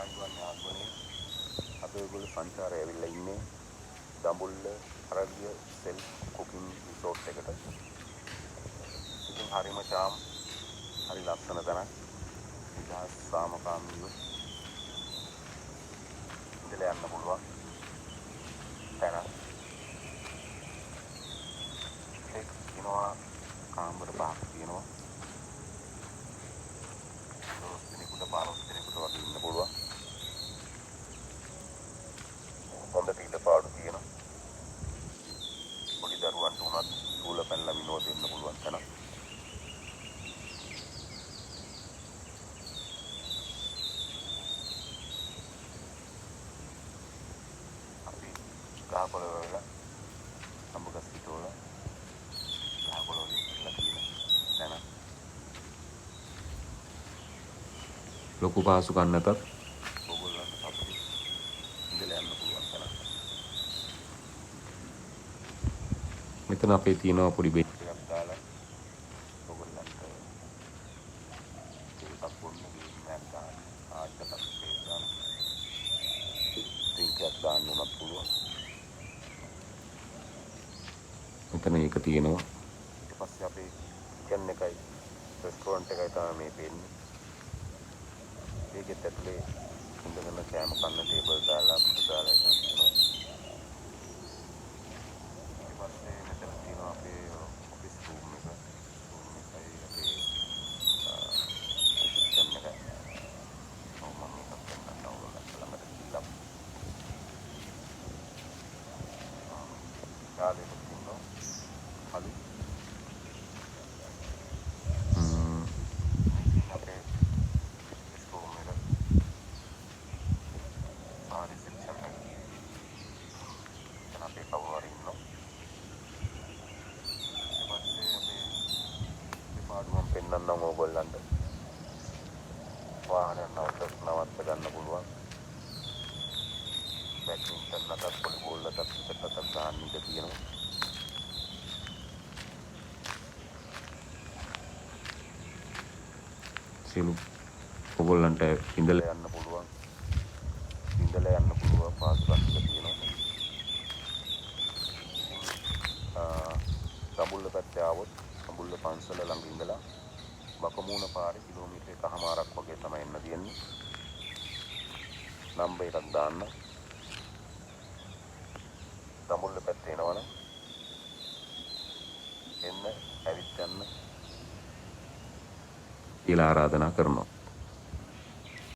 ආයුබෝවන් යාළුවනේ. අද ඔයගොල්ලෝ සංචාරය ඇවිල්ලා ඉන්නේ දඹුල්ල අරගිය සෙල්ෆ් කුකින් රිසෝට් එකට. ඉතින් හරිම චාම්, හරි ලස්සන තැනක්. නිදහස් සාමකාමීව ඉඳලා යන්න පුළුවන් තැනක්. ඒක කියනවා කාමර 5ක් තියෙනවා. 10 දිනකට 15 දිනකට වගේ ඉන්න පුළුවන්. හොඳ පිට පාඩු තියෙනවා. පොඩි දරුවන්ට උනත් සූල පැනලා විනෝද දෙන්න පුළුවන් තැනක්. අපි ගහකොළ වල සම්බුගස් පිටවල ගහකොළ වලින් ඉල්ලලා තියෙන තැන. ලොකු පහසුකම් නැතත් ඔයගොල්ලන්ට සතුටින් ඉඳලා යන්න පුළුවන් තැනක්. මෙතන අපේ තියෙනවා පොඩි බෙඩ් එකක් දාලා ඔයගොල්ලන්ට එකක් බොන්න ගේම් එකක් දාන්න, ආට් එකක් ප්ලේ කරන්න, ඩ්‍රින්ක් එකක් දාන්න උනත් පුළුවන්. මෙතන ඒක තියෙනවා. ඊට පස්සේ අපේ කිචන් එකයි රෙස්ටුරන්ට් එකයි තමයි මේ පේන්නේ. ඒකෙත් ඇතුලේ ඉඳගෙන කෑම කන්න ටේබල් දාලා පුටු දාලා එකක් තියෙනවා. ඊට පස්සේ මෙතන තියෙනවා අපේ ඔෆිස් රූම් එක. රූම් එකයි අපේ රිසෙප්ෂන් එක. මම මේක පෙන්නන්න ඕගොල්ලන්ට ළඟට ගිහිල්ලා. යාළුවෙක් ඉන්නවා. හලු. මේකෙන් අපේ ඔෆිස් රූම් එක රිසෙප්ෂන් එක. එතන අපේ කවුරු හරි ඉන්නවා. ඊට පස්සේ අපේ පාඩු මම පෙන්නන්නම් ඕගොල්ලන්ට. වාහනයක් නවත්ත ගන්න පුළුවන්. බැඩ්මින්ටන් නැතත් වොලිබෝල් නැතත් ක්‍රිකට් නැතත් ගන්න ඉඩ තියෙනවා. සියලු ඔයගොල්ලන්ට ඉඳලා යන්න පුළුවන්. ඉඳලා යන්න පුළුවන් පහසුකම් ටික තියෙනවා. ඉතින් දඹුල්ල පැත්තේ ආවොත් දඹුල්ල පන්සල ළඟ ඉඳලා බකමූණ පාරේ කිලෝමීටර් එකමාරක් වගේ තමයි එන්න තියෙන්නේ. නම්බර් එකක් දාන්න. දඹුල්ල පැත්තේ එනවනම් එන්න ඇවිත් යන්න කියලා ආරාධනා කරනවා.